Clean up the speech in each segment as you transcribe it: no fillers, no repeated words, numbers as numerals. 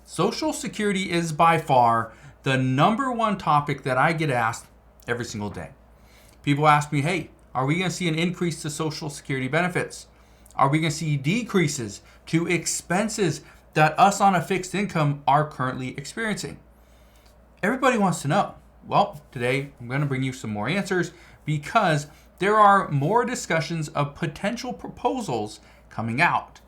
Social Security is by far the number one topic that I get asked every single day. People ask me, hey, are we going to see an increase to Social Security benefits? Are we going to see decreases to expenses that us on a fixed income are currently experiencing? Everybody wants to know. Well, today I'm going to bring you some more answers because there are more discussions of potential proposals coming out.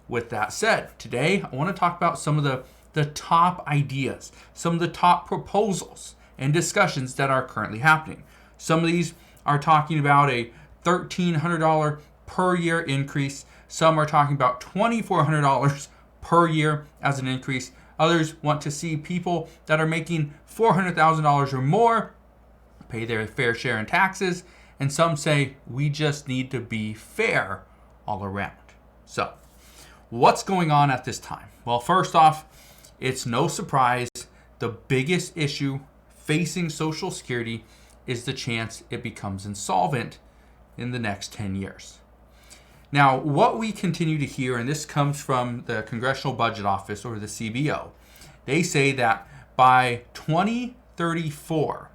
With that said, today I want to talk about some of the top ideas, some of the top proposals and discussions that are currently happening. Some of these are talking about a $1,300 per year increase. Some are talking about $2,400 per year as an increase. Others want to see people that are making $400,000 or more pay their fair share in taxes. And some say we just need to be fair all around. So, what's going on at this time? Well, first off, it's no surprise the biggest issue facing Social Security is the chance it becomes insolvent in the next 10 years. Now, what we continue to hear, and this comes from the Congressional Budget Office or the CBO, they say that by 2034,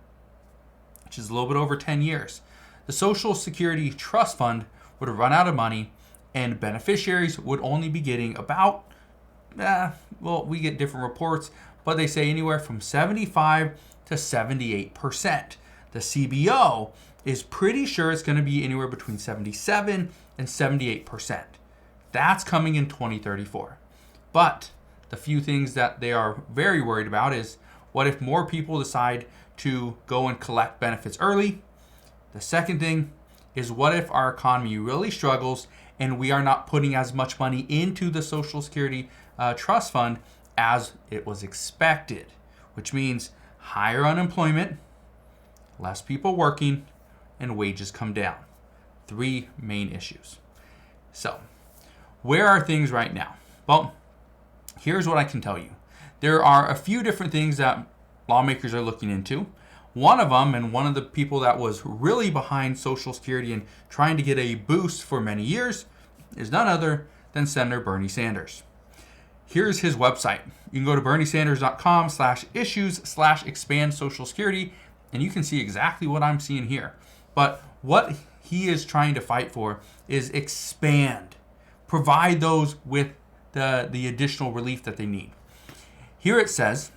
which is a little bit over 10 years, the Social Security Trust Fund would run out of money and beneficiaries would only be getting about, we get different reports, but they say anywhere from 75 to 78%. The CBO is pretty sure it's going to be anywhere between 77 and 78%. That's coming in 2034. But the few things that they are very worried about is what if more people decide to go and collect benefits early? The second thing is what if our economy really struggles and we are not putting as much money into the Social Security Trust Fund as it was expected, which means higher unemployment, less people working, and wages come down. Three main issues. So, where are things right now? Well, here's what I can tell you. There are a few different things that lawmakers are looking into. One of them, and one of the people that was really behind Social Security and trying to get a boost for many years, is none other than Senator Bernie Sanders. Here's his website. You can go to berniesanders.com/issues/expand Social Security, and you can see exactly what I'm seeing here. But what he is trying to fight for is expand, provide those with the additional relief that they need. Here it says,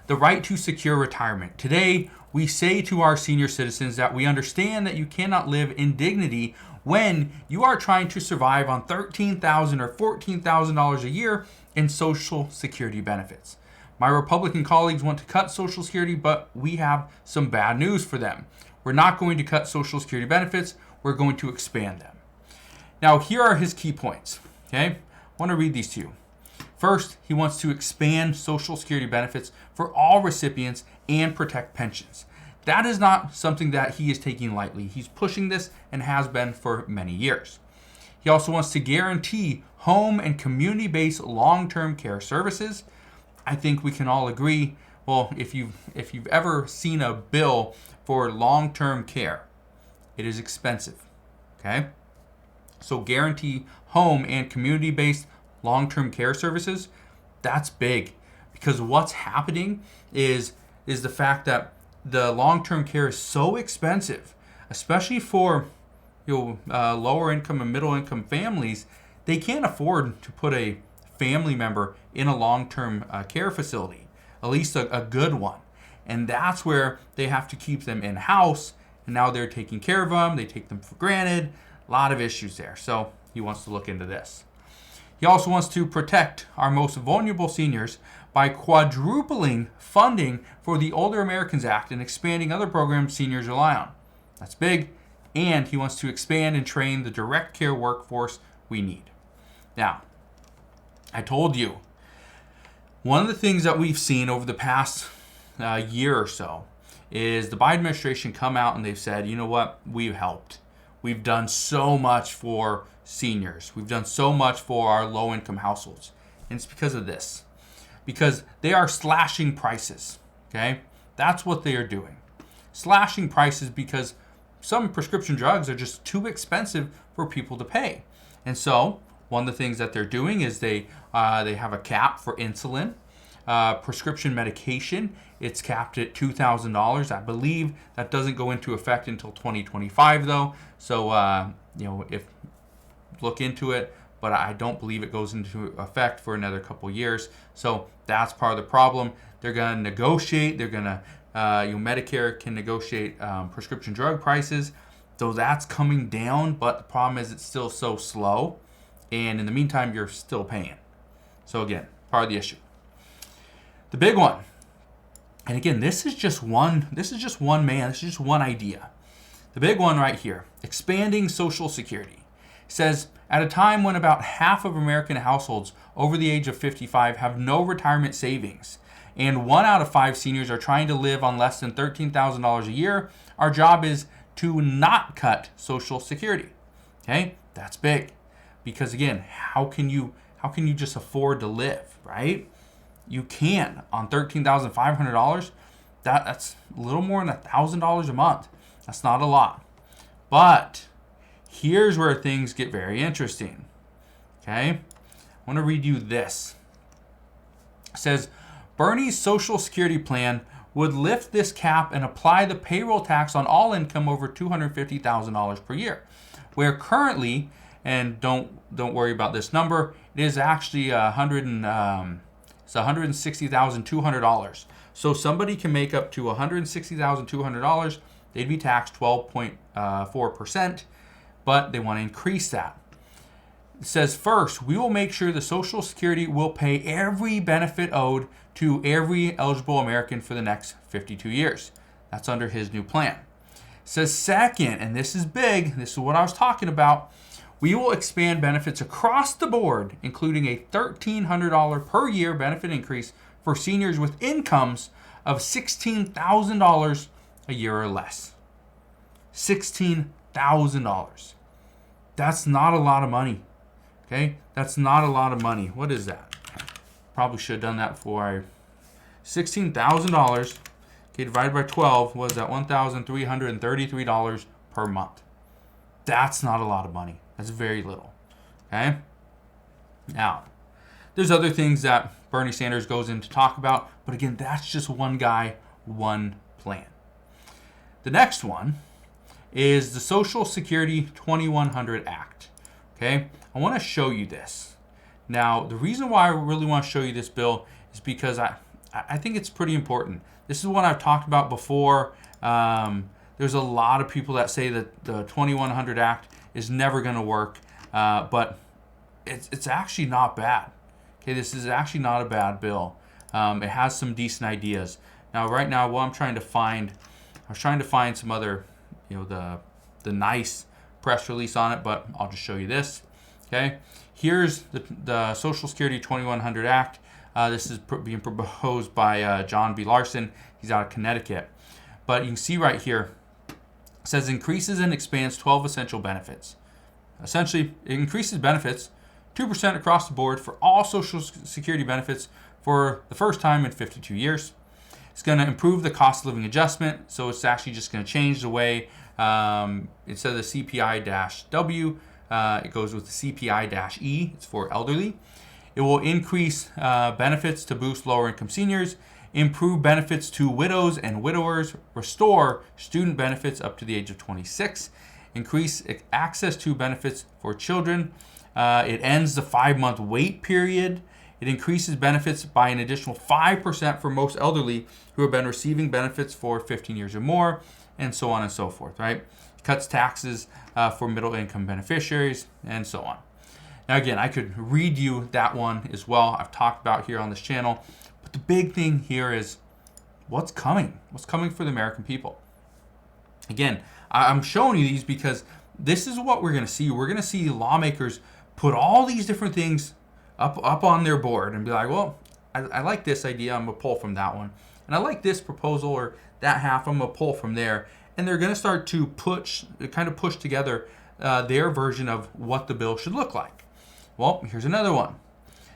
the right to secure retirement. Today, we say to our senior citizens that we understand that you cannot live in dignity when you are trying to survive on $13,000 or $14,000 a year in Social Security benefits. My Republican colleagues want to cut Social Security, but we have some bad news for them. We're not going to cut Social Security benefits. We're going to expand them. Now, here are his key points. Okay, I want to read these to you. First, he wants to expand Social Security benefits for all recipients and protect pensions. That is not something that he is taking lightly. He's pushing this and has been for many years. He also wants to guarantee home and community-based long-term care services. I think we can all agree, well, if you've ever seen a bill for long-term care, it is expensive. Okay? So guarantee home and community-based long-term care services, that's big, because what's happening is the fact that the long-term care is so expensive, especially for lower income and middle income families. They can't afford to put a family member in a long-term care facility, at least a good one, and that's where they have to keep them in-house, and now they're taking care of them, they take them for granted, a lot of issues there. So he wants to look into this. He also wants to protect our most vulnerable seniors by quadrupling funding for the Older Americans Act and expanding other programs seniors rely on. That's big. And he wants to expand and train the direct care workforce we need. Now, I told you, one of the things that we've seen over the past year or so is the Biden administration come out and they've said, you know what, we've helped. We've done so much for seniors. We've done so much for our low-income households. And it's because of this. Because they are slashing prices. Okay? That's what they are doing. Slashing prices because some prescription drugs are just too expensive for people to pay. And so, one of the things that they're doing is they They have a cap for insulin. Prescription medication, it's capped at $2,000. I believe that doesn't go into effect until 2025 though. So, if look into it, but I don't believe it goes into effect for another couple years. So that's part of the problem. They're going to negotiate. They're going to, Medicare can negotiate prescription drug prices. So that's coming down, but the problem is it's still so slow. And in the meantime, you're still paying. So again, part of the issue. The big one, and again, this is just one idea. The big one right here, expanding Social Security, says at a time when about half of American households over the age of 55 have no retirement savings, and 1 out of 5 seniors are trying to live on less than $13,000 a year, our job is to not cut Social Security. Okay, that's big, because again, how can you just afford to live, right? You can on $13,500. That's a little more than $1,000 a month. That's not a lot. But here's where things get very interesting. Okay? I want to read you this. It says, Bernie's Social Security plan would lift this cap and apply the payroll tax on all income over $250,000 per year. Where currently, and don't worry about this number, it is actually $160,200. So somebody can make up to $160,200. They'd be taxed 12.4%, but they want to increase that. It says, first, we will make sure the Social Security will pay every benefit owed to every eligible American for the next 52 years. That's under his new plan. It says, second, and this is big, this is what I was talking about, we will expand benefits across the board, including a $1,300 per year benefit increase for seniors with incomes of $16,000 a year or less. $16,000. That's not a lot of money. Okay? That's not a lot of money. What is that? Probably should have done that before $16,000, okay, divided by 12, was that $1,333 per month. That's not a lot of money. That's very little. Okay? Now, there's other things that Bernie Sanders goes in to talk about, but again, that's just one guy, one plan. The next one is the Social Security 2100 Act. Okay? I want to show you this. Now, the reason why I really want to show you this bill is because I think it's pretty important. This is one I've talked about before. There's a lot of people that say that the 2100 Act is never going to work, but it's actually not bad. Okay, this is actually not a bad bill. It has some decent ideas. Now, right now, what I was trying to find some other, the nice press release on it, but I'll just show you this. Okay, here's the Social Security 2100 Act. This is being proposed by John B. Larson. He's out of Connecticut. But you can see right here, it says increases and expands 12 essential benefits. Essentially, it increases benefits 2% across the board for all Social Security benefits for the first time in 52 years. It's going to improve the cost of living adjustment, so it's actually just going to change the way, instead of the CPI-W, it goes with the CPI-E. It's for elderly. It will increase benefits to boost lower income seniors, improve benefits to widows and widowers, restore student benefits up to the age of 26, increase access to benefits for children. It ends the 5-month wait period. It increases benefits by an additional 5% for most elderly who have been receiving benefits for 15 years or more, and so on and so forth, right? It cuts taxes for middle income beneficiaries, and so on. Now again, I could read you that one as well. I've talked about here on this channel. But the big thing here is what's coming? What's coming for the American people? Again, I'm showing you these because this is what we're going to see. We're going to see lawmakers put all these different things up on their board and be like, well, I like this idea. I'm going to pull from that one. And I like this proposal or that half. I'm going to pull from there. And they're going to start to push together their version of what the bill should look like. Well, here's another one.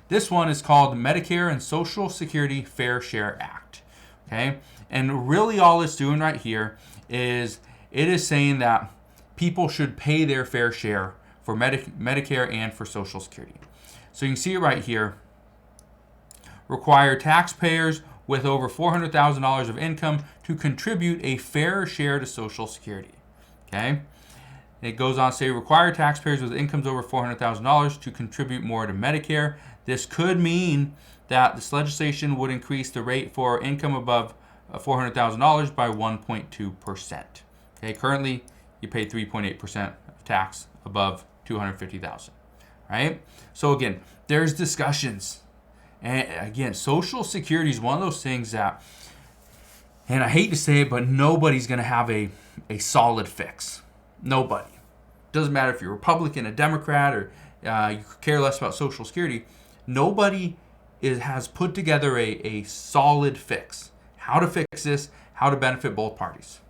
This one is called Medicare and Social Security Fair Share Act. Okay? And really all it's doing right here is it is saying that people should pay their fair share for Medicare and for Social Security. So you can see it right here. require taxpayers with over $400,000 of income to contribute a fair share to Social Security. Okay? It goes on to say require taxpayers with incomes over $400,000 to contribute more to Medicare. This could mean that this legislation would increase the rate for income above $400,000 by 1.2%. Okay, currently you pay 3.8% of tax above $250,000. Right? So again, there's discussions. And again, Social Security is one of those things that, and I hate to say it, but nobody's going to have a solid fix. Nobody. Doesn't matter if you're a Republican, a Democrat, or you care less about Social Security. Nobody has put together a solid fix. How to fix this, how to benefit both parties.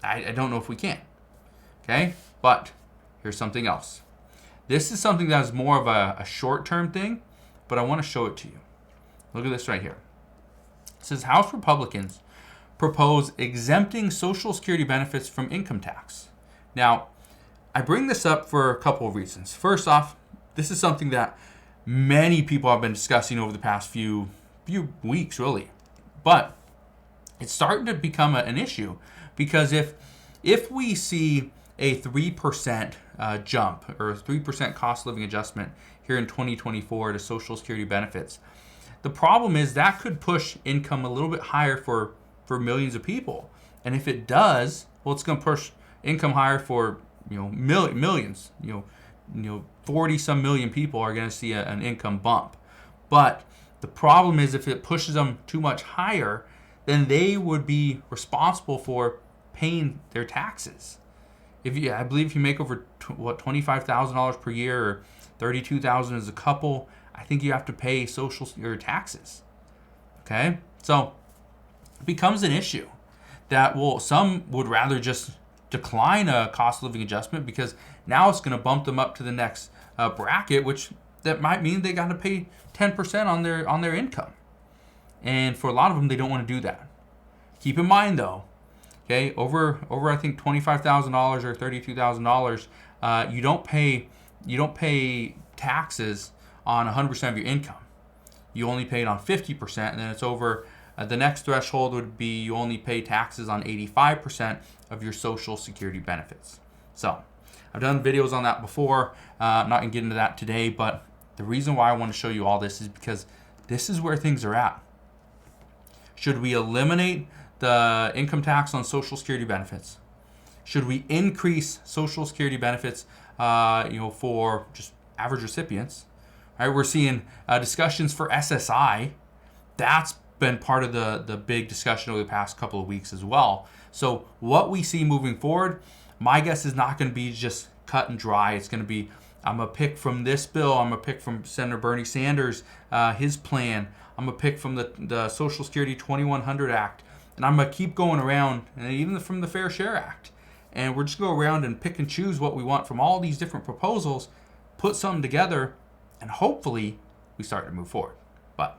I don't know if we can. Okay? But here's something else. This is something that is more of a short-term thing, but I want to show it to you. Look at this right here. It says House Republicans propose exempting Social Security benefits from income tax. Now, I bring this up for a couple of reasons. First off, this is something that many people have been discussing over the past few weeks, really. But it's starting to become an issue because if we see a 3% jump or a 3% cost of living adjustment here in 2024 to Social Security benefits, the problem is that could push income a little bit higher for millions of people. And if it does, well, it's going to push income higher for millions. 40 some million people are going to see an income bump. But the problem is if it pushes them too much higher, then they would be responsible for paying their taxes. I believe if you make over $25,000 per year or $32,000 as a couple, I think you have to pay your taxes. Okay, so it becomes an issue that some would rather just decline a cost of living adjustment because now it's going to bump them up to the next bracket, which that might mean they got to pay 10% on their income. And for a lot of them, they don't want to do that. Keep in mind though, okay, over I think $25,000 or $32,000, you don't pay taxes on 100% of your income. You only pay it on 50%, and then it's over. The next threshold would be you only pay taxes on 85% of your Social Security benefits. So I've done videos on that before. I'm not going to get into that today, but the reason why I want to show you all this is because this is where things are at. Should we eliminate the income tax on Social Security benefits? Should we increase Social Security benefits, for just average recipients? Right, we're seeing discussions for SSI. That's been part of the big discussion over the past couple of weeks as well. So what we see moving forward, my guess is not going to be just cut and dry. It's going to be, I'm going to pick from this bill. I'm going to pick from Senator Bernie Sanders, his plan. I'm going to pick from the Social Security 2100 Act. And I'm going to keep going around, and even from the Fair Share Act. And we're just going to go around and pick and choose what we want from all these different proposals, put something together, and hopefully we start to move forward. But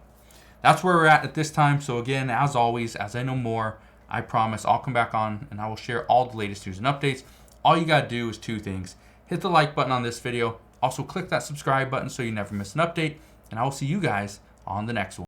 that's where we're at this time. So again, as always, as I know more, I promise I'll come back on and I will share all the latest news and updates. All you got to do is two things. Hit the like button on this video. Also click that subscribe button so you never miss an update. And I will see you guys on the next one.